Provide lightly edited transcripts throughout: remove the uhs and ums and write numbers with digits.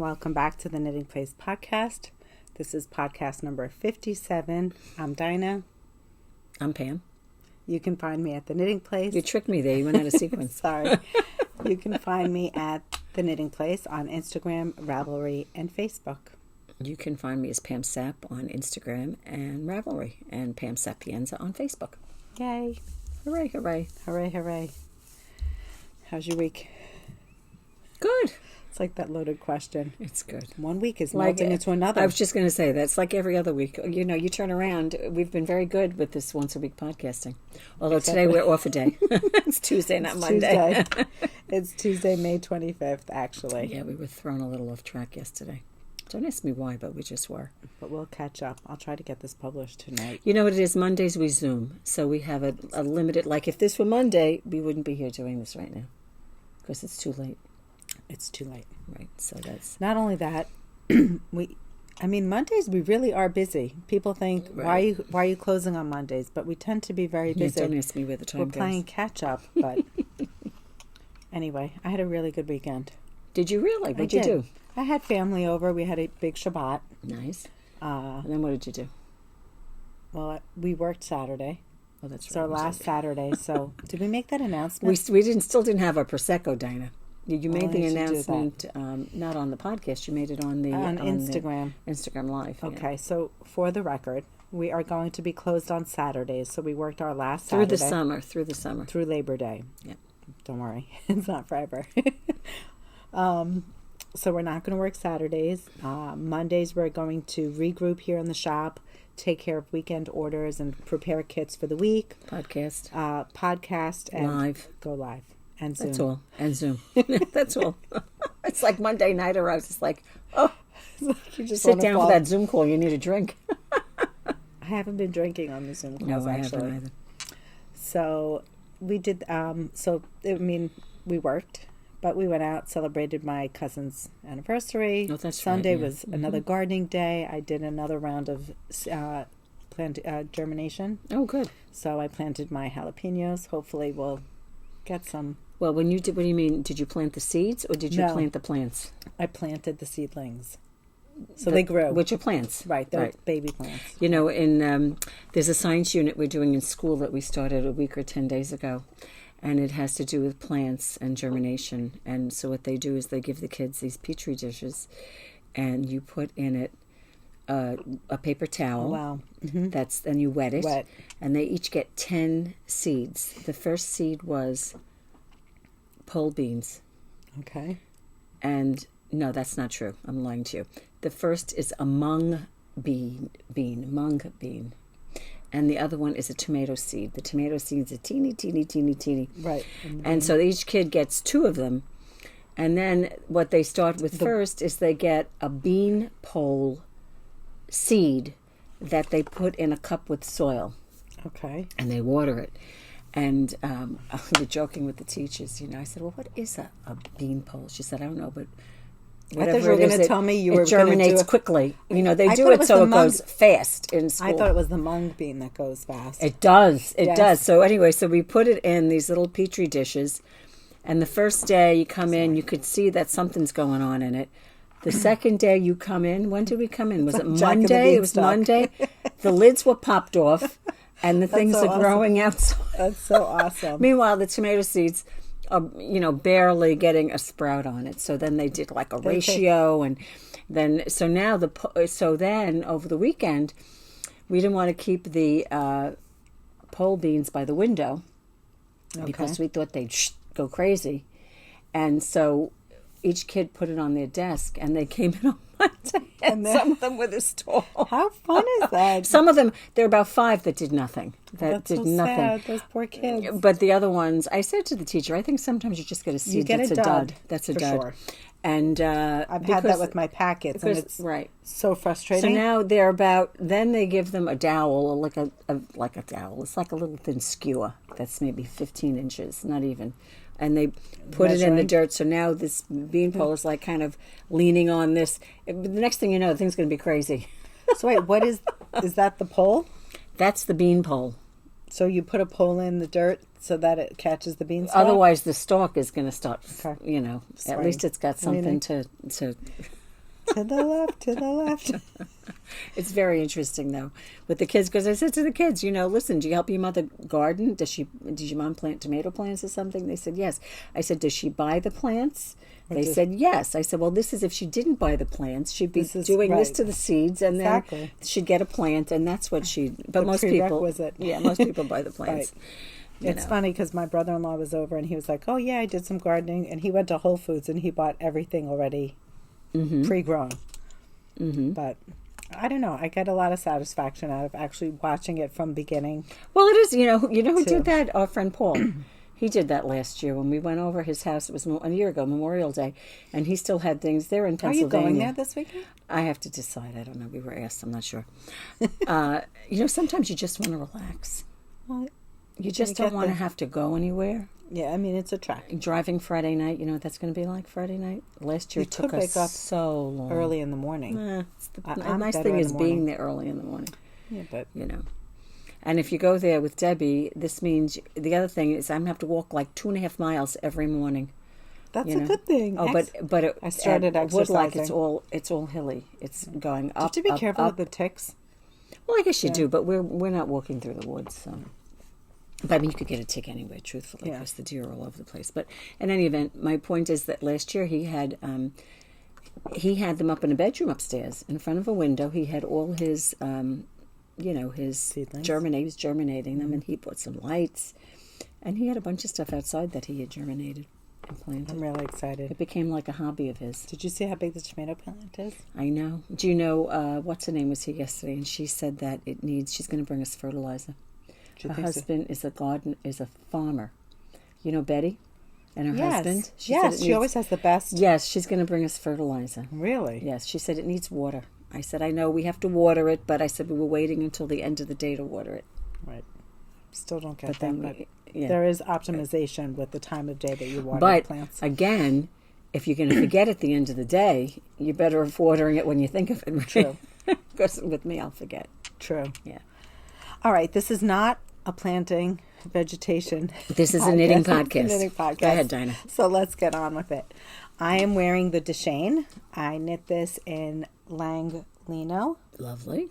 welcome back to the Knitting Place podcast. This is podcast number 57. I'm Dina. I'm Pam. You can find me at the Knitting Place. You tricked me there. You went out of sequence. Sorry. You can find me at the Knitting Place on Instagram, Ravelry, and Facebook. You can find me as Pam Sapp on Instagram and Ravelry, and Pam Sapienza on Facebook. Yay. Hooray, hooray. Hooray, hooray. How's your week? Good. It's like that loaded question. It's good. 1 week is melting into another. I was just going to say, that's like every other week. You know, you turn around. We've been very good with this once-a-week podcasting. Although Today we're off a day. It's Tuesday, not Monday. It's Tuesday, May 25th, actually. Yeah, we were thrown a little off track yesterday. Don't ask me why, but we just were. But we'll catch up. I'll try to get this published tonight. You know what it is? Mondays we Zoom. So we have a limited... Like, if this were Monday, we wouldn't be here doing this right now. Because it's too late. It's too late. Right, so that's... Not only that, Mondays we really are busy. People think, right. why are you closing on Mondays? But we tend to be very busy. Don't ask me where the time goes. We're playing catch up, but anyway, I had a really good weekend. Did you really? What did you do? I had family over. We had a big Shabbat. Nice. And then what did you do? Well, we worked Saturday. Oh, that's right. It's our last Saturday. So did we make that announcement? We still didn't have our Prosecco, Dina. You made the announcement, not on the podcast. You made it on Instagram. Instagram Live. Okay, so for the record, we are going to be closed on Saturdays. So we worked our last Saturday. Through the summer. Through Labor Day. Yeah. Don't worry. It's not forever. So we're not going to work Saturdays. Mondays we're going to regroup here in the shop, take care of weekend orders, and prepare kits for the week. Podcast. And live. Go live. And Zoom. That's all. And Zoom. That's all. It's like Monday night, or I was just like, oh, you just sit down for that Zoom call. You need a drink. I haven't been drinking on the Zoom calls, I actually. haven't either. So we did, we worked, but we went out, celebrated my cousin's anniversary. Oh, that's Sunday right, yeah. was another gardening day. I did another round of germination. Oh, good. So I planted my jalapenos. Hopefully we'll get some. Well, when you did, what do you mean? Did you plant the seeds or did you plant the plants? I planted the seedlings. So they grew. Which are plants. Right, they're baby plants. You know, there's a science unit we're doing in school that we started a week or 10 days ago. And it has to do with plants and germination. And so what they do is they give the kids these Petri dishes. And you put in it a paper towel. Oh, wow. Mm-hmm. And you wet it. Wet. And they each get 10 seeds. The first seed was pole beans. Okay. And no, that's not true. I'm lying to you. The first is a mung bean. And the other one is a tomato seed. The tomato seed's a teeny. Right. And so each kid gets 2 of them. And then what they start with first is they get a bean pole seed that they put in a cup with soil. Okay. And they water it. And I was joking with the teachers, I said, well, what is a bean pole? She said, I don't know, but whatever I thought you were going to tell me you were it germinates quickly. They do it so it goes fast in school. I thought it was the mung bean that goes fast. It does. It does. So anyway, we put it in these little Petri dishes. And the first day you come in, you could see that something's going on in it. The second day you come in, when did we come in? Was it Monday? It was Monday. The lids were popped off. And the things are growing outside. That's so awesome. Meanwhile, the tomato seeds are, barely getting a sprout on it. So then they did like a ratio, and then then over the weekend, we didn't want to keep the pole beans by the window because we thought they'd go crazy, and so each kid put it on their desk, and they came in on Monday, and some of them were this tall. How fun is that? Some of them, there were about 5 that did nothing. That's so sad, those poor kids. But the other ones, I said to the teacher, I think sometimes you just get a seed that's a dud. That's a dud. Sure. And I've had that with my packets, and it's so frustrating. So now then they give them a dowel, like a dowel. It's like a little thin skewer that's maybe 15 inches, not even. And they put it in the dirt. So now this bean pole is like kind of leaning on this. The next thing you know, the thing's going to be crazy. So wait, what is that the pole? That's the bean pole. So you put a pole in the dirt so that it catches the beanstalk? Otherwise, the stalk is going to start, at least it's got something to To the left, to the left. It's very interesting, though, with the kids, because I said to the kids, listen, do you help your mother garden? Did your mom plant tomato plants or something? They said yes. I said, does she buy the plants? They said yes. I said, well, this is if she didn't buy the plants, she'd be doing this to the seeds, and then she'd get a plant, and that's what she. But most people, most people buy the plants. Right. It's funny because my brother-in-law was over, and he was like, "Oh yeah, I did some gardening," and he went to Whole Foods and he bought everything already pre-grown. Mm-hmm. But I don't know. I get a lot of satisfaction out of actually watching it from beginning. Well, it is. You know who did that? Our friend Paul. He did that last year when we went over his house. It was a year ago, Memorial Day, and he still had things there in Pennsylvania. Are you going there this weekend? I have to decide. I don't know. We were asked. I'm not sure. Sometimes you just want to relax. Well, you just don't want to have to go anywhere. Yeah, I mean, it's a trek. Driving Friday night, you know what that's going to be like Friday night? Last year it took us so long. Early in the morning. The nice thing is being there early in the morning. Yeah, but... And if you go there with Debbie, this means, the other thing is I'm going to have to walk like 2.5 miles every morning. That's a good thing. Oh, but I started exercising. It's all hilly. It's going up. Do you have to be careful with the ticks? Well, I guess you do, but we're not walking through the woods, so... But I mean, you could get a tick anyway, truthfully, because the deer are all over the place. But in any event, my point is that last year he had them up in a bedroom upstairs in front of a window. He had all his, his seedlings. He was germinating them, and he put some lights, and he had a bunch of stuff outside that he had germinated and planted. I'm really excited. It became like a hobby of his. Did you see how big the tomato plant is? I know. Do you know what's her name was here yesterday, and she said that she's going to bring us fertilizer. Her husband is a farmer. You know Betty and her husband? She always has the best. Yes, she's going to bring us fertilizer. Really? Yes, she said it needs water. I said, I know we have to water it, but I said we were waiting until the end of the day to water it. Right. Still don't get but that, there is optimization with the time of day that you water the plants. But again, if you're going to forget at the end of the day, you're better off watering it when you think of it. Right? True. Because with me, I'll forget. True. Yeah. All right, this is not a planting vegetation. This is a knitting podcast. Go ahead, Dina. So let's get on with it. I am wearing the Deschain. I knit this in Lang Lino. Lovely.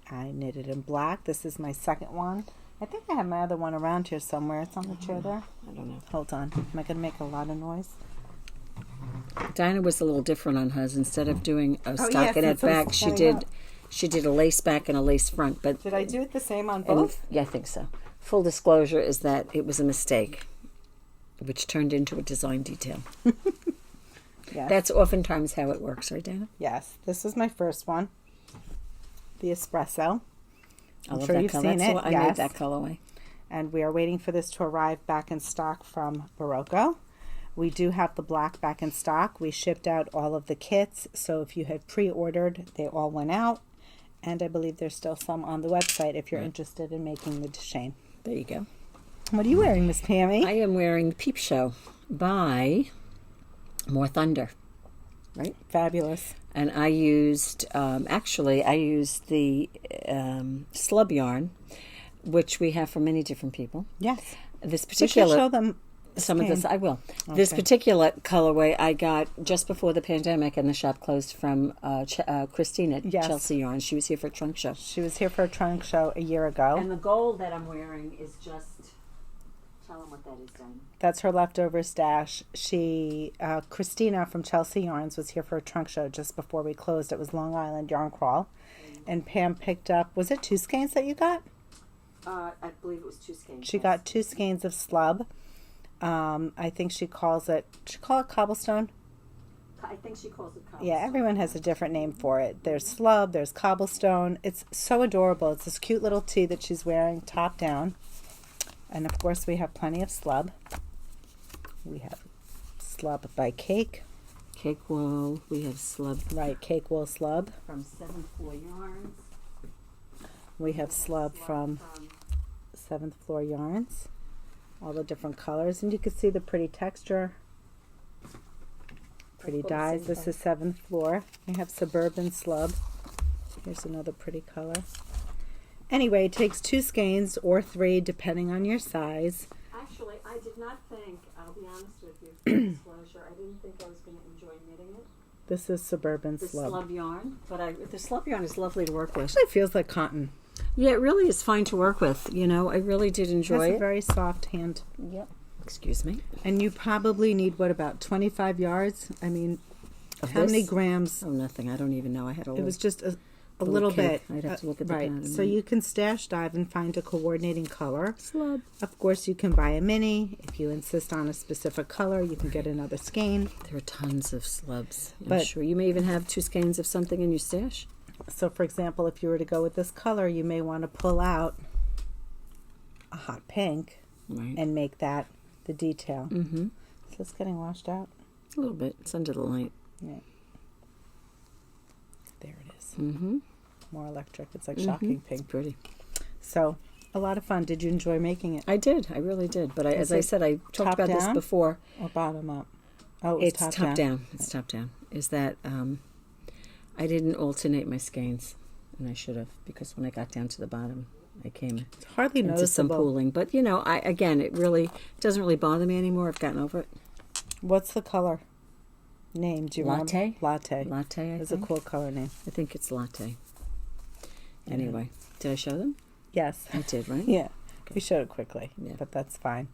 I knit it in black. This is my second one. I think I have my other one around here somewhere. It's on the chair there. I don't know. Hold on. Am I going to make a lot of noise? Dinah was a little different on hers. Instead of doing a stockinette back, she did a lace back and a lace front. But did I do it the same on both? Yeah, I think so. Full disclosure is that it was a mistake, which turned into a design detail. Yes. That's oftentimes how it works, right, Dana? Yes. This is my first one. The espresso. I'm sure you've seen it. I made that colorway. And we are waiting for this to arrive back in stock from Barocco. We do have the black back in stock. We shipped out all of the kits. So if you had pre-ordered, they all went out. And I believe there's still some on the website if you're interested in making the Deschain. There you go. What are you wearing, Miss Pammy? I am wearing the Peep Show by More Thunder. Right? Fabulous. And I used, the Slub yarn, which we have from many different people. Yes. This particular... We should show them some of this. I will. Okay. This particular colorway I got just before the pandemic and the shop closed from Christine at Chelsea Yarn. She was here for a trunk show. She was here for a trunk show a year ago. And the gold that I'm wearing is just... Tell them what that is, Diane. That's her leftover stash. Christina from Chelsea Yarns was here for a trunk show just before we closed. It was Long Island Yarn Crawl. And Pam picked up, was it 2 skeins that you got? I believe it was 2 skeins. She got 2 skeins of Slub. I think she call it cobblestone? I think she calls it cobblestone. Yeah, everyone has a different name for it. There's Slub, there's cobblestone. It's so adorable. It's this cute little tee that she's wearing top down. And of course we have plenty of Slub. We have Slub by Cake. Cake Wool. We have Slub. Right, Cake Wool Slub. From 7th Floor Yarns. We have Slub from 7th Floor Yarns. All the different colors. And you can see the pretty texture. Pretty dyes. This is 7th Floor. We have Suburban Slub. Here's another pretty color. Anyway, it takes 2 skeins or 3 depending on your size. Actually, I did not think, I'll be honest with you, for disclosure, I didn't think I was going to enjoy knitting it. This is Suburban the Slub. Slub yarn, but the Slub yarn is lovely to work with. Actually, feels like cotton. Yeah, it really is fine to work with. You know, I really did enjoy It has it. a very soft hand. Yep. Excuse me. And you probably need, what, about 25 yards? I mean, how many grams? Oh, nothing. I don't even know. I had a It was just a little bit. I'd have to look at the right. pattern. So you can stash dive and find a coordinating color. Slub. Of course, you can buy a mini. If you insist on a specific color, you can get another skein. There are tons of slubs. I'm But- sure you may even have 2 skeins of something in your stash. So, for example, if you were to go with this color, you may want to pull out a hot pink Right. and make that the detail. Mm-hmm. Is this getting washed out? A little bit. It's under the light. Yeah. There it is. Mm-hmm. More electric. It's like shocking It's pink. pretty. So, a lot of fun. Did you enjoy making it? I did. I really did. But as I it said, I talked top about this down? before. Or bottom up? Oh, it's Top down. It's top down. Is that I didn't alternate my skeins, and I should have, because when I got down to the bottom, I came It's hardly into some noticeable. pooling. But you know, it doesn't really bother me anymore. I've gotten over it. What's the color name? Do you Latte? remember? Latte. Latte. It's a cool color name. I think it's latte. Anyway, did I show them? Yes. I did, right? Yeah. We showed it quickly, Yeah. but that's fine.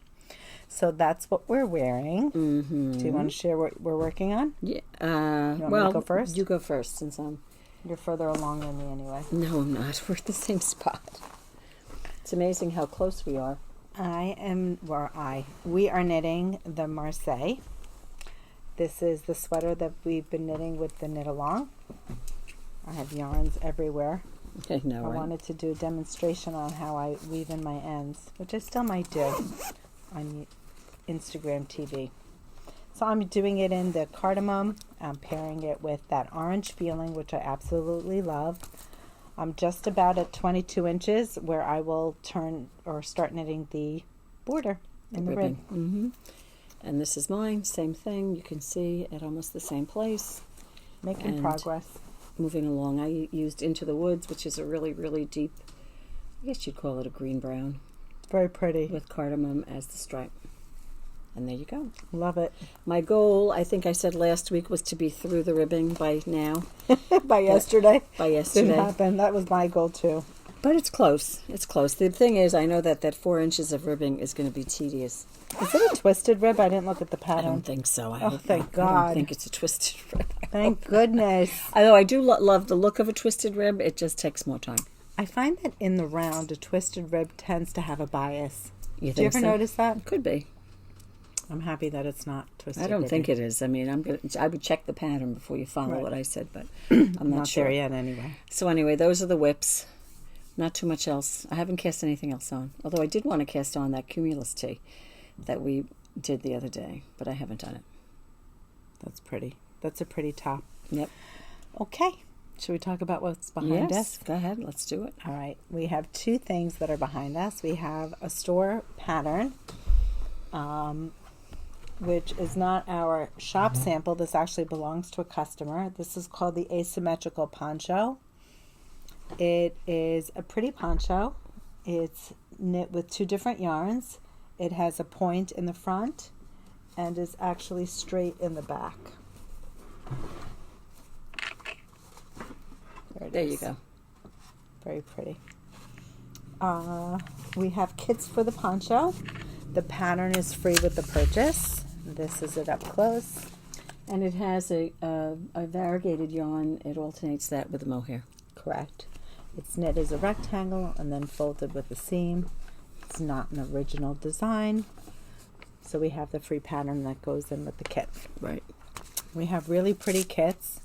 So that's what we're wearing. Mm-hmm. Do you want to share what we're working on? Yeah. want me to go first? You go first, since I'm. You're further along than me anyway. No, I'm not. We're at the same spot. It's amazing how close we are. We are knitting the Marseille. This is the sweater that we've been knitting with the knit along. I have yarns everywhere. I know, I right? wanted to do a demonstration on how I weave in my ends, which I still might do on Instagram TV. So I'm doing it in the cardamom. I'm pairing it with that orange feeling, which I absolutely love. I'm just about at 22 inches where I will start knitting the border in the rib. Mm-hmm. And this is mine, same thing. You can see at almost the same place. Making And progress. Moving along. I used Into the Woods, which is a really, really deep, I guess you'd call it a green-brown, Very pretty. with cardamom as the stripe. And there you go. Love it. My goal, I think I said last week, was to be through the ribbing by now. By yesterday. By Didn't yesterday. happen. That was my goal too. But it's close. It's close. The thing is, I know that 4 inches of ribbing is going to be tedious. Is it a twisted rib? I didn't look at the I pattern. don't think so. I Oh, hope thank not. I God. don't think it's a twisted rib. Thank goodness. Although I do love the look of a twisted rib, it just takes more time. I find that in the round, a twisted rib tends to have a bias. You Do you think ever so? notice that? Could be. I'm happy that it's not twisted. I don't ribbing. think it is. I mean, I would check the pattern before you follow what I said, but I'm not sure there yet anyway. So anyway, those are the whips. Not too much else. I haven't cast anything else on. Although I did want to cast on that Cumulus tee that we did the other day, but I haven't done it. That's pretty. That's a pretty top. Yep. Okay. Should we talk about what's behind us? Go ahead. Let's do it. All right. We have two things that are behind us. We have a store pattern, which is not our shop sample. This actually belongs to a customer. This is called the Asymmetrical Poncho. It is a pretty poncho. It's knit with 2 different yarns. It has a point in the front and is actually straight in the back. There you go. Very pretty. We have kits for the poncho. The pattern is free with the purchase. This is it up close. And it has a variegated yarn. It alternates that with a mohair. Correct. It's knit as a rectangle and then folded with a seam. It's not an original design. So we have the free pattern that goes in with the kit. Right. We have really pretty kits.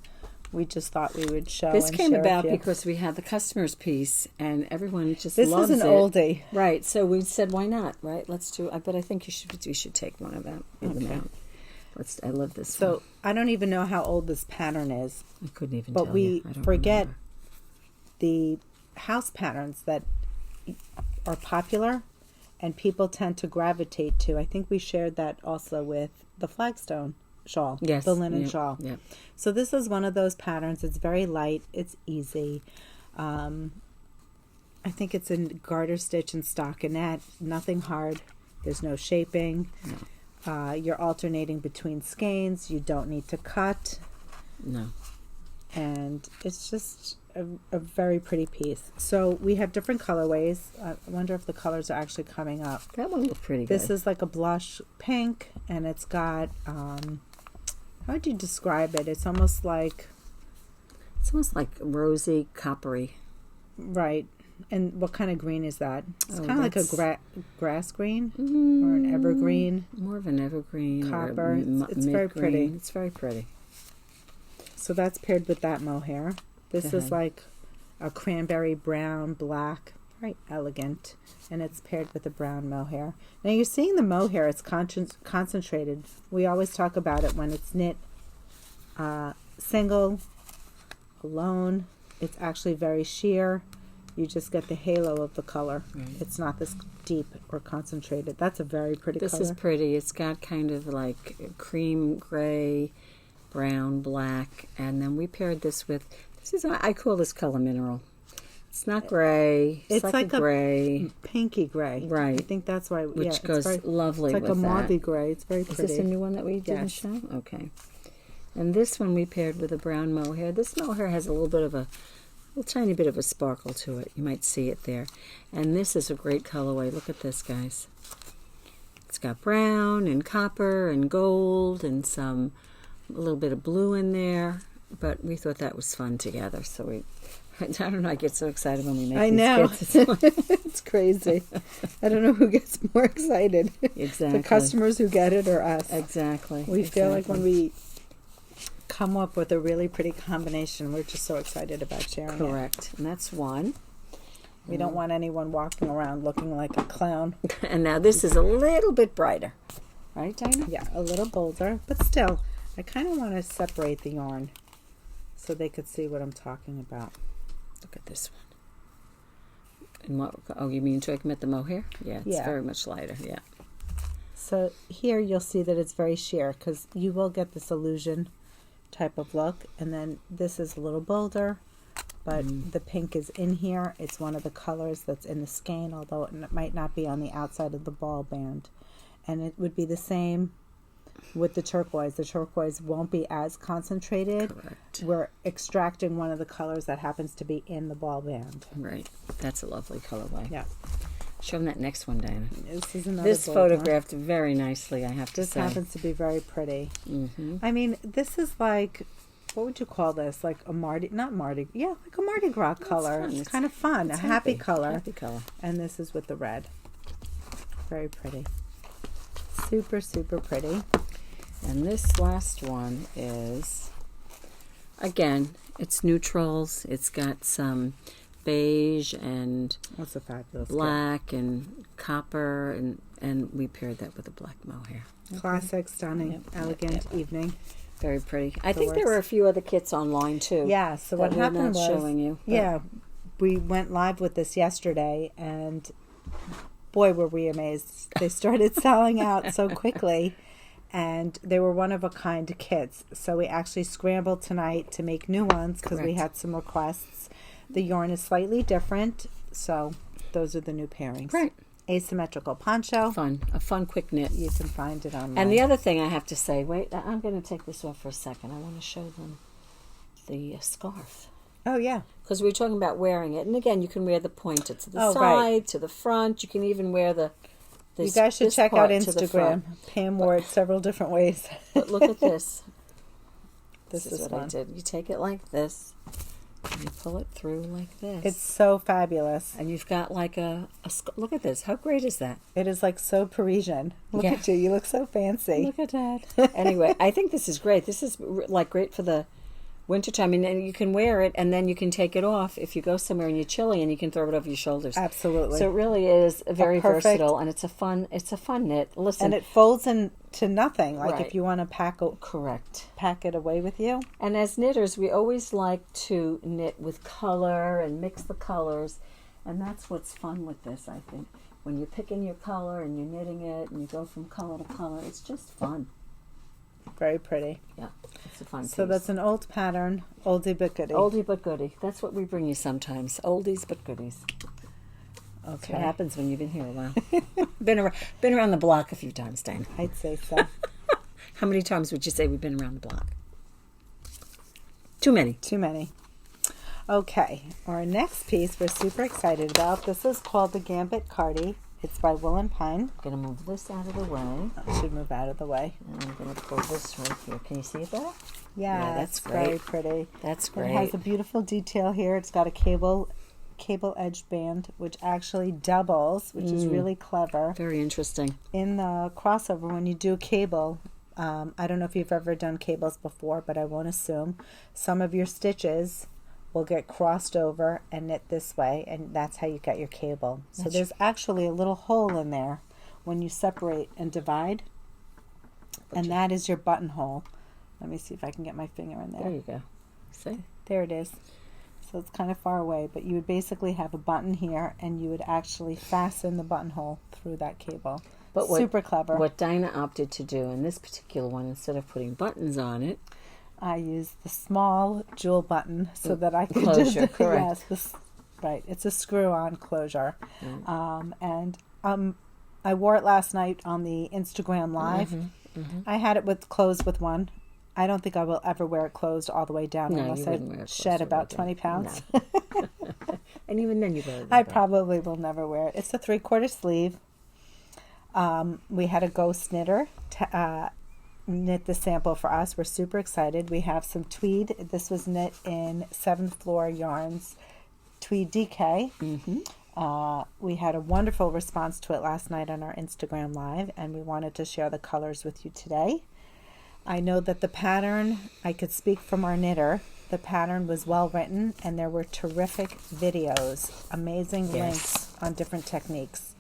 We just thought we would show. This and came share about with you. because we had the customer's piece, and everyone just This loves is an it. oldie. Right. So we said, why not? Right. Let's do. But I think we should take one of them. Okay. I love this. So one. I don't even know how old this pattern is, I couldn't even. but tell we you. I don't forget remember. the house patterns that are popular and people tend to gravitate to. I think we shared that also with the Flagstone shawl, Yes. the linen Yep. shawl. Yep. So this is one of those patterns. It's very light. It's easy. I think it's in garter stitch and stockinette. Nothing hard. There's no shaping. No. You're alternating between skeins. You don't need to cut. No. And it's just a very pretty piece. So we have different colorways. I wonder if the colors are actually coming up. That one looks pretty good. This is like a blush pink, and it's got, how would you describe it? It's almost like rosy, coppery. Right. And what kind of green is that? It's kind of like a grass green or an evergreen. More of an evergreen. Copper. It's very pretty. It's very pretty. So that's paired with that mohair. This is like a cranberry brown, black, very elegant. And it's paired with a brown mohair. Now you're seeing the mohair, it's concentrated. We always talk about it when it's knit single, alone. It's actually very sheer. You just get the halo of the color. Right. It's not this deep or concentrated. That's a very pretty color. This is pretty. It's got kind of like cream gray, brown, black, and then we paired this with, I call this color mineral. It's not gray. It's like a gray. Pinky gray. Right. I think that's why. Which goes lovely with that. It's like a mauvey gray. It's very pretty. Is this a new one that we didn't show? Okay. And this one we paired with a brown mohair. This mohair has a little tiny bit of a sparkle to it. You might see it there. And this is a great colorway. Look at this, guys. It's got brown and copper and gold and a little bit of blue in there. But we thought that was fun together. So I don't know, I get so excited when we make these kits. It's crazy. I don't know who gets more excited. Exactly. The customers who get it or us. Exactly. We feel like when we come up with a really pretty combination, we're just so excited about sharing it. Correct. And that's one. We don't want anyone walking around looking like a clown. And now this is a little bit brighter. Right, Dina? Yeah, a little bolder. But still, I kind of want to separate the yarn so they could see what I'm talking about. Look at this one. And you mean talking about the mohair? Yeah, it's very much lighter. Yeah. So here you'll see that it's very sheer because you will get this illusion type of look. And then this is a little bolder, but the pink is in here. It's one of the colors that's in the skein, although it might not be on the outside of the ball band. And it would be the same with the turquoise. The turquoise won't be as concentrated. Correct. We're extracting one of the colors that happens to be in the ball band. Right. That's a lovely colorway. Yeah. Show them that next one, Dina. This photographed very nicely, I have to say. This happens to be very pretty. Mm-hmm. I mean, this is like, what would you call this? Like a like a Mardi Gras color. It's kind of fun. A happy color. Happy color. And this is with the red. Very pretty. Super, super pretty. And this last one is, again, it's neutrals. It's got some beige and that's a fabulous black and copper, and we paired that with a black mohair. Classic, stunning, elegant evening. Very pretty. I think there were a few other kits online too. Yeah. So what happened was, showing you. Yeah, we went live with this yesterday, and boy, were we amazed! They started selling out so quickly. And they were one-of-a-kind kits. So we actually scrambled tonight to make new ones because we had some requests. The yarn is slightly different, so those are the new pairings. Right. Asymmetrical Poncho. A fun quick knit. You can find it online. And the other thing I have to say, wait, I'm going to take this off for a second. I want to show them the scarf. Oh, yeah. Because we were talking about wearing it. And again, you can wear the pointer to the side, to the front. You can even wear you guys should check out Instagram. Pam wore it several different ways. But look at this. This is what fun. I did. You take it like this, and you pull it through like this. It's so fabulous. And you've got like look at this. How great is that? It is like so Parisian. Look at you. You look so fancy. Look at that. Anyway, I think this is great. This is like great for the wintertime, and you can wear it, and then you can take it off if you go somewhere and you're chilly, and you can throw it over your shoulders. Absolutely. So it really is very versatile, and it's a fun knit. Listen, and it folds into nothing. Like if you want to pack it away with you. And as knitters, we always like to knit with color and mix the colors, and that's what's fun with this. I think when you're picking your color and you're knitting it, and you go from color to color, it's just fun. Very pretty. Yeah, it's a fun piece. So that's an old pattern, oldie but goodie. Oldie but goodie. That's what we bring you sometimes. Oldies but goodies. Okay. That's what happens when you've been here a while. been around the block a few times, Dana. I'd say so. How many times would you say we've been around the block? Too many. Too many. Okay, our next piece we're super excited about. This is called the Gambit Cardi. It's by Wool and Pine. I'm going to move this out of the way. I should move out of the way. And I'm going to pull this right here. Can you see it better? Yeah, that's very great. pretty. That's great. It has a beautiful detail here. It's got a cable edge band, which actually doubles, which is really clever. Very interesting. In the crossover, when you do a cable, I don't know if you've ever done cables before, but I won't assume, some of your stitches will get crossed over and knit this way, and that's how you get your cable. So there's actually a little hole in there when you separate and divide, and that is your buttonhole. Let me see if I can get my finger in there. There you go. See? There it is. So it's kind of far away, but you would basically have a button here, and you would actually fasten the buttonhole through that cable. But super clever. What Dina opted to do in this particular one, instead of putting buttons on it, I used the small jewel button so that I could closure, just correct. Yes, right. It's a screw-on closure, and I wore it last night on the Instagram Live. I had it closed with one. I don't think I will ever wear it closed all the way down unless I shed about 20 pounds. No. And even then, you better. I probably will never wear it. It's a 3/4 sleeve. We had a ghost knitter knit the sample for us. We're super excited. We have some tweed. This was knit in 7th Floor Yarns Tweed DK. We had a wonderful response to it last night on our Instagram Live, and we wanted to share the colors with you today. I know that the pattern, I could speak from our knitter, the pattern was well written, and there were terrific videos, amazing links on different techniques.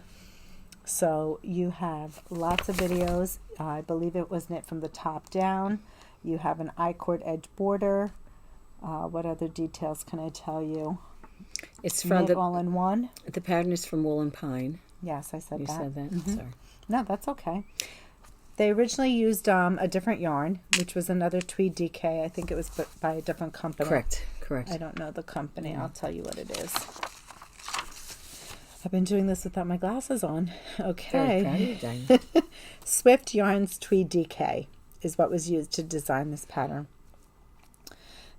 So you have lots of videos. I believe it was knit from the top down. You have an I-cord edge border. What other details can I tell you? It's from knit all in one. The pattern is from Wool and Pine. Yes, I said You that. said that? Sorry. No, that's okay. They originally used a different yarn, which was another Tweed DK. I think it was by a different company. Correct. I don't know the company. I'll tell you what it is. I've been doing this without my glasses on. Okay. Very proud of you, Dina. Swift Yarns Tweed DK is what was used to design this pattern.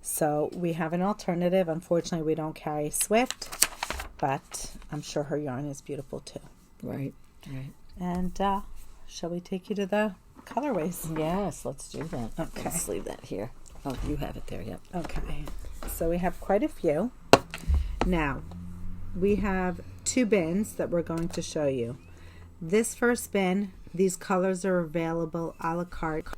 So we have an alternative. Unfortunately, we don't carry Swift, but I'm sure her yarn is beautiful too. Right. And shall we take you to the colorways? Yes, let's do that. Okay. Let's leave that here. Oh, you have it there, yep. Okay. So we have quite a few. Now, we have 2 bins that we're going to show you. This first bin, these colors are available a la carte,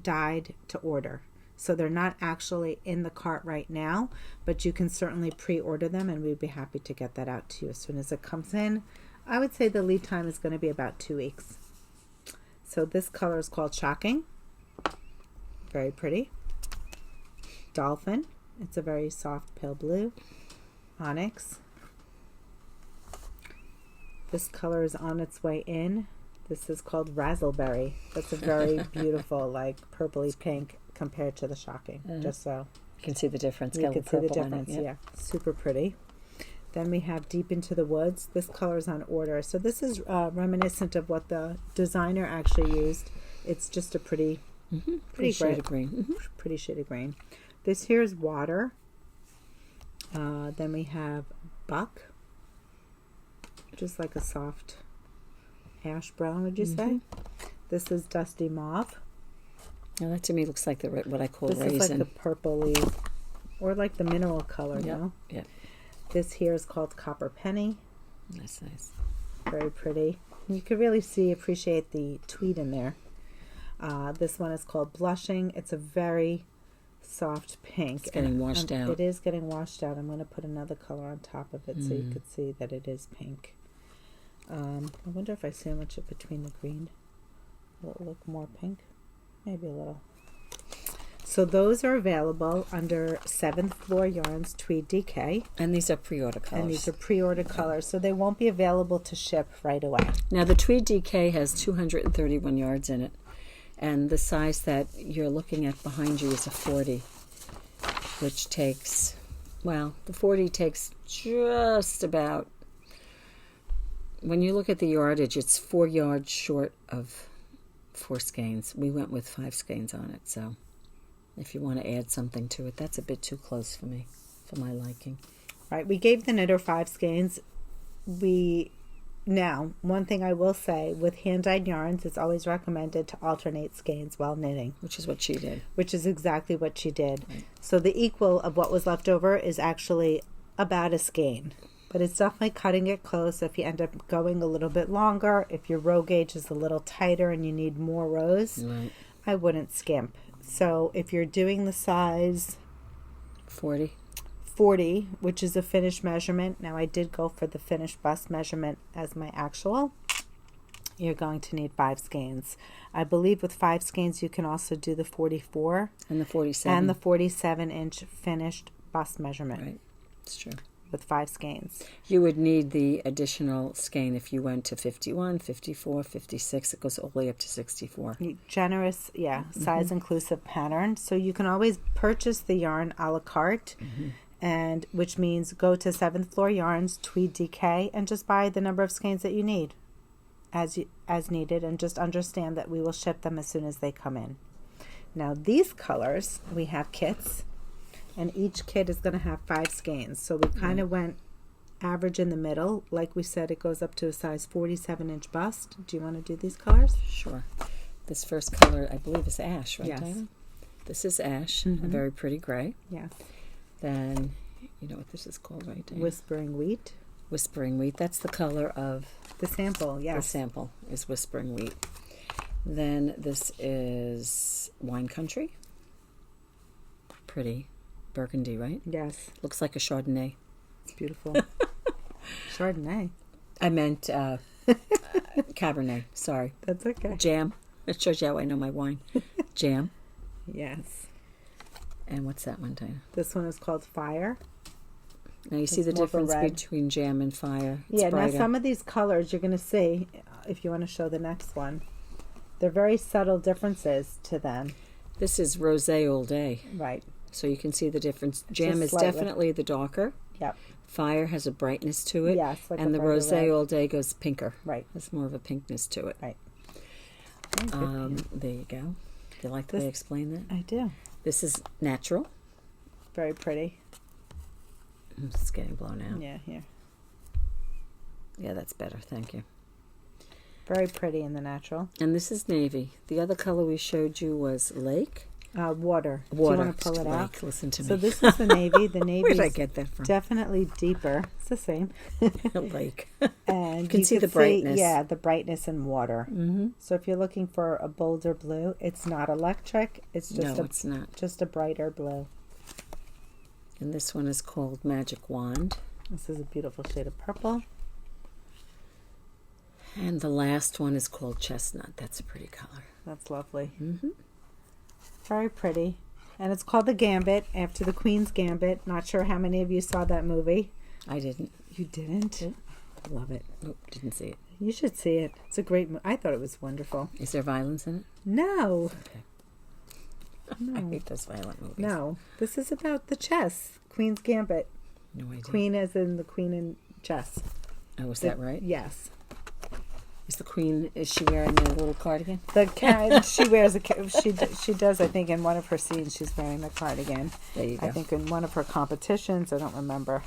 dyed to order. So they're not actually in the cart right now, but you can certainly pre-order them, and we'd be happy to get that out to you as soon as it comes in. I would say the lead time is going to be about 2 weeks. So this color is called Shocking. Very pretty. Dolphin. It's a very soft pale blue. Onyx. This color is on its way in. This is called Razzleberry. That's a very beautiful, like purpley pink compared to the Shocking. Just so You can see the difference. you can see the difference. Yeah, super pretty. Then we have Deep Into the Woods. This color is on order. So this is reminiscent of what the designer actually used. It's just a pretty shade of green. Pretty shade of green. This here is Water. Then we have Buck. Just like a soft ash brown, would you say? This is Dusty Mauve. Now that to me looks like what I call This raisin. is like the purpley, or like the mineral color, no? Yeah. This here is called Copper Penny. That's nice. Very pretty. You can really appreciate the tweed in there. This one is called Blushing. It's a very soft pink. It's getting washed out. It is getting washed out. I'm going to put another color on top of it so you could see that it is pink. I wonder if I sandwich it between the green. Will it look more pink? Maybe a little. So those are available under 7th Floor Yarns Tweed DK. And these are pre-order colors. And these are pre-order colors, so they won't be available to ship right away. Now the Tweed DK has 231 yards in it. And the size that you're looking at behind you is a 40, which takes, well, the 40 takes just about, when you look at the yardage, it's 4 yards short of 4 skeins. We went with 5 skeins on it, so if you want to add something to it. That's a bit too close for me, for my liking. Right, we gave the knitter 5 skeins. Now, one thing I will say, with hand-dyed yarns, it's always recommended to alternate skeins while knitting. Which is what she did. Which is exactly what she did. Right. So the equal of what was left over is actually about a skein. But it's definitely cutting it close if you end up going a little bit longer. If your row gauge is a little tighter and you need more rows, Right. I wouldn't skimp. So if you're doing the size 40, which is a finished measurement. Now I did go for the finished bust measurement as my actual. You're going to need 5 skeins. I believe with 5 skeins you can also do the 44 and the 47 and the 47-inch finished bust measurement. Right, it's true. With 5 skeins. You would need the additional skein if you went to 51, 54, 56. It goes all the way up to 64. Generous, size inclusive pattern. So you can always purchase the yarn a la carte. And which means go to 7th Floor Yarns, Tweed DK, and just buy the number of skeins that you need as needed, and just understand that we will ship them as soon as they come in. Now these colors, we have kits, and each kit is going to have 5 skeins. So we kind of went average in the middle. Like we said, it goes up to a size 47-inch bust. Do you want to do these colors? Sure. This first color, I believe, is ash, right, Yes. Dina? This is ash, a very pretty gray. Yes. Then, you know what this is called, right, Dina? Whispering Wheat. Whispering Wheat. That's the color of The sample, yes. the sample, is Whispering Wheat. Then this is Wine Country. Pretty. Burgundy, right? Yes. Looks like a Chardonnay. It's beautiful. Chardonnay. I meant Cabernet. Sorry. That's okay. Jam. It shows you how I know my wine. Jam. Yes. And what's that one, Dina? This one is called Fire. Now you see the more of a difference red. between jam and fire. It's Yeah, brighter. now some of these colors you're going to see, if you want to show the next one, they're very subtle differences to them. This is rosé all day. Right. So you can see the difference. Jam Just is slightly. definitely the darker. Yep. Fire has a brightness to it. Yes, like and a the brighter rosé red. all day goes pinker. Right. There's more of a pinkness to it. Right. There you go. Do you like the way I explain that? I do. This is natural. Very pretty. It's getting blown out. Yeah, here. Yeah, that's better. Thank you. Very pretty in the natural. And this is navy. The other color we showed you was lake. Water. Do you Water. want to pull it out? Lake. Listen to me. So this is the navy. The navy Where did I is get that from? definitely deeper. It's the same. Lake. And You can see the brightness. Yeah, the brightness in water. Mm-hmm. So if you're looking for a bolder blue, it's not electric. It's just it's not. just a brighter blue. And this one is called Magic Wand. This is a beautiful shade of purple. And the last one is called Chestnut. That's a pretty color. That's lovely. Mm-hmm. Very pretty. And it's called the Gambit, after the Queen's Gambit. Not sure how many of you saw that movie. I didn't. You didn't? Nope. Love it. Nope, didn't see it. You should see it. It's a great movie. I thought it was wonderful. Is there violence in it? No. Okay. No. I hate those violent movies. No. This is about the chess. Queen's Gambit. No idea. Queen as in the queen in chess. Oh, is that right? Yes. Is the queen, is she wearing a little cardigan? The she wears she does, I think, in one of her scenes she's wearing the cardigan. There you go. I think in one of her competitions, I don't remember.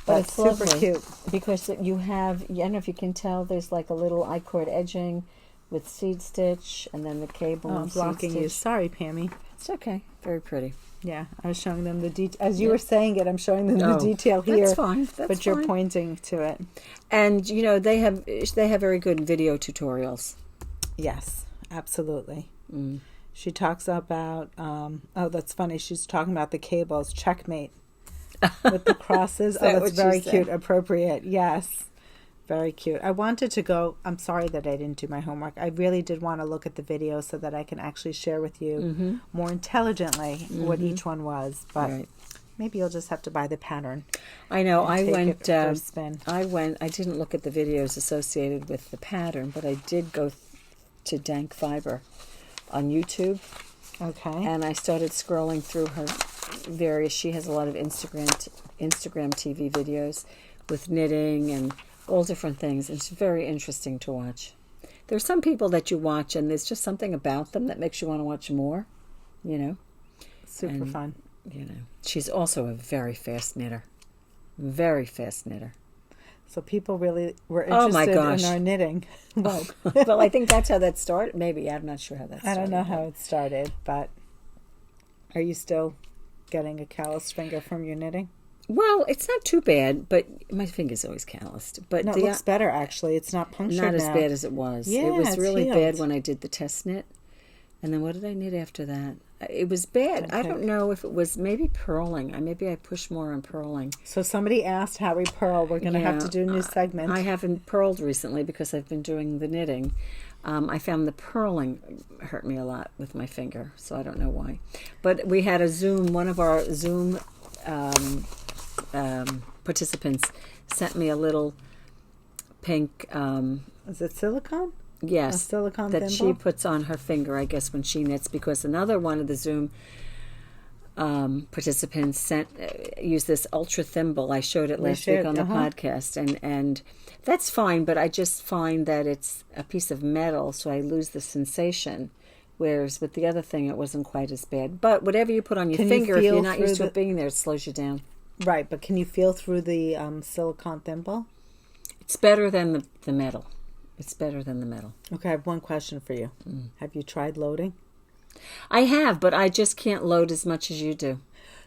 But But it's super lovely cute. because you have, I don't know if you can tell, there's like a little I-cord edging with seed stitch and then the cable Oh, and I'm seed blocking you. stitch. Sorry, Pammy. It's okay. Very pretty. Yeah, I was showing them the detail. As you were saying it, I'm showing them the Oh, detail here. That's fine. That's but you're fine. pointing to it. And, you know, they have very good video tutorials. Yes, absolutely. Mm. She talks about, that's funny. She's talking about the cables, checkmate, with the crosses. that That's what she very said? cute, appropriate. Yes, very cute. I wanted to go, I'm sorry that I didn't do my homework. I really did want to look at the video so that I can actually share with you more intelligently what each one was. But Right. maybe you'll just have to buy the pattern. I know. and I take went. it for a spin. I didn't look at the videos associated with the pattern, but I did go to Dank Fiber on YouTube, Okay. and I started scrolling through her various. She has a lot of Instagram TV videos with knitting and all different things. It's very interesting to watch. There's some people that you watch, and there's just something about them that makes you want to watch more. You know. super fun. You know, she's also a very fast knitter. Very fast knitter. So people really were interested in our knitting. Well, I think that's how that started. Maybe. I'm not sure how that started. I don't know how it started, but are you still getting a calloused finger from your knitting? Well, it's not too bad, but my finger's always calloused. But no, it looks better, actually. It's not punctured Not now. as bad as it was. Yeah, it was really healed. bad when I did the test knit. And then what did I knit after that? It was bad. I don't know if it was maybe purling. Maybe I pushed more on purling. So somebody asked how we purl. We're going to have to do a new segment. I haven't purled recently because I've been doing the knitting. I found the purling hurt me a lot with my finger, so I don't know why. But we had one of our Zoom participants sent me a little pink... Is it silicone? Yes, a silicone that thimble? she puts on her finger, I guess, when she knits, because another one of the Zoom participants used this ultra thimble. I showed it last week on the podcast, and that's fine, but I just find that it's a piece of metal, so I lose the sensation, whereas with the other thing, it wasn't quite as bad. But whatever you put on your finger, if you're not used to it being there, it slows you down. Right, but can you feel through the silicone thimble? It's better than the metal. It's better than the metal. Okay, I have one question for you. Have you tried loading? I have, but I just can't load as much as you do.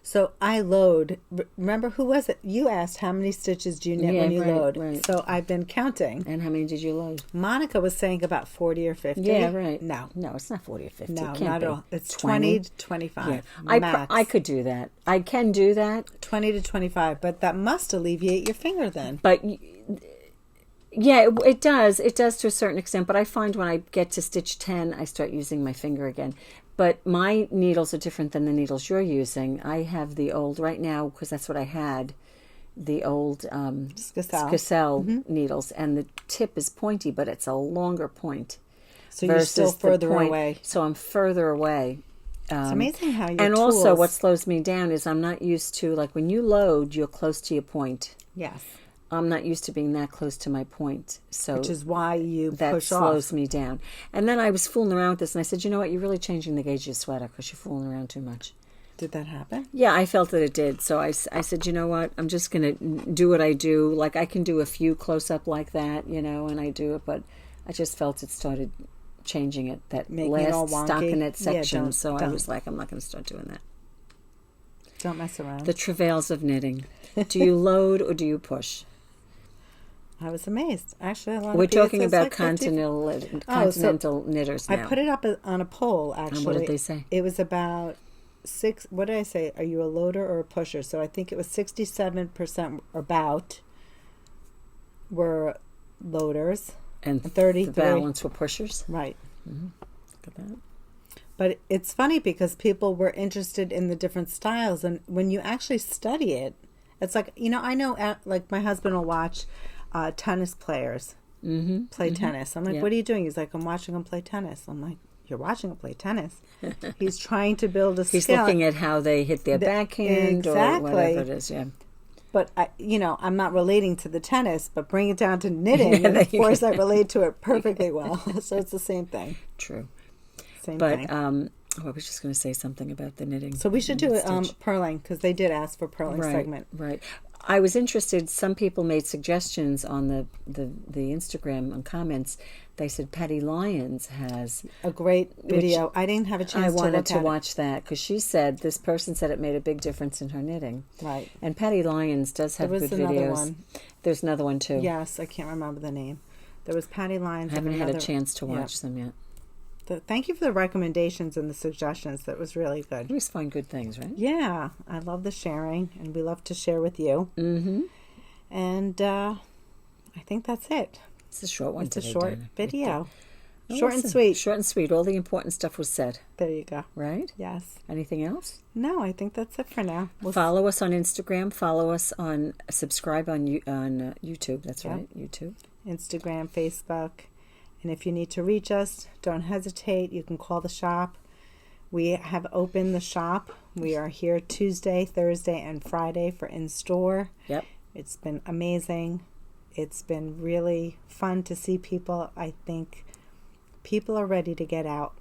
So I load. Remember, who was it? You asked how many stitches do you knit when you load. Right. So I've been counting. And how many did you load? Monica was saying about 40 or 50. Yeah, right. No, it's not 40 or 50. No, it can't not be. at all. It's 20 to 25. Yeah. Max. I could do that. I can do that. 20 to 25, but that must alleviate your finger then. But... yeah, it does. It does to a certain extent. But I find when I get to stitch 10, I start using my finger again. But my needles are different than the needles you're using. I have the old, right now, because that's what I had, the old Scassell needles. And the tip is pointy, but it's a longer point. So you're still further away. So I'm further away. It's amazing how your And tools... also what slows me down is I'm not used to, like when you load, you're close to your point. Yes. I'm not used to being that close to my point. So which is why you that push slows off. Me down. And then I was fooling around with this, and I said, you know what, you're really changing the gauge of your sweater because you're fooling around too much. Did that happen? Yeah, I felt that it did. So I said, you know what, I'm just going to do what I do. Like I can do a few close-up like that, and I do it, but I just felt it started changing it, that making last stockinette section. Yeah, I was like, I'm not going to start doing that. Don't mess around. The travails of knitting. Do you load or do you push? I was amazed. Actually, a lot we're of talking about like continental knitters now. I put it up on a poll, actually. And what did they say? It was about what did I say? Are you a loader or a pusher? So I think it was 67% about were loaders. And 30 the balance were pushers? Right. Mm-hmm. Look at that. But it's funny because people were interested in the different styles. And when you actually study it, it's like, I know like my husband will watch tennis players play tennis. I'm like, what are you doing? He's like, I'm watching him play tennis. I'm like, you're watching him play tennis. He's trying to build a skill. He's looking at how they hit their backhand or whatever it is, yeah. But, I'm not relating to the tennis, but bring it down to knitting. And of course, I relate to it perfectly well. So it's the same thing. True. Same thing. I was just going to say something about the knitting. So we should do purling, because they did ask for purling segment. Right. I was interested. Some people made suggestions on the Instagram and comments. They said Patty Lyons has a great video. I didn't have a chance to look at it. I wanted to watch that because she said this person said it made a big difference in her knitting. Right. And Patty Lyons does have good videos. There was another one. There's another one too. Yes, I can't remember the name. There was Patty Lyons. I haven't had a chance to watch them yet. Thank you for the recommendations and the suggestions. That was really good. You always find good things, right? Yeah. I love the sharing, and we love to share with you. Mm-hmm. And I think that's it. It's a short one today, It's a short Dina. video. Short and sweet. Short and sweet. All the important stuff was said. There you go. Right? Yes. Anything else? No, I think that's it for now. Follow us on Instagram. Follow us subscribe on YouTube. That's right, YouTube. Instagram, Facebook. And if you need to reach us, don't hesitate. You can call the shop. We have opened the shop. We are here Tuesday, Thursday, and Friday for in-store. Yep. It's been amazing. It's been really fun to see people. I think people are ready to get out.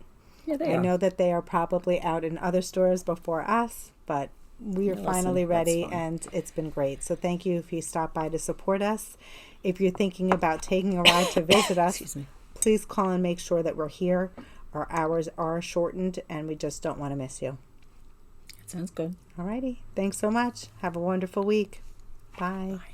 Yeah, they I are. know that they are probably out in other stores before us, but we are finally ready, and it's been great. So thank you if you stopped by to support us. If you're thinking about taking a ride to visit us, please call and make sure that we're here. Our hours are shortened, and we just don't want to miss you. Sounds good. Alrighty. Thanks so much. Have a wonderful week. Bye. Bye.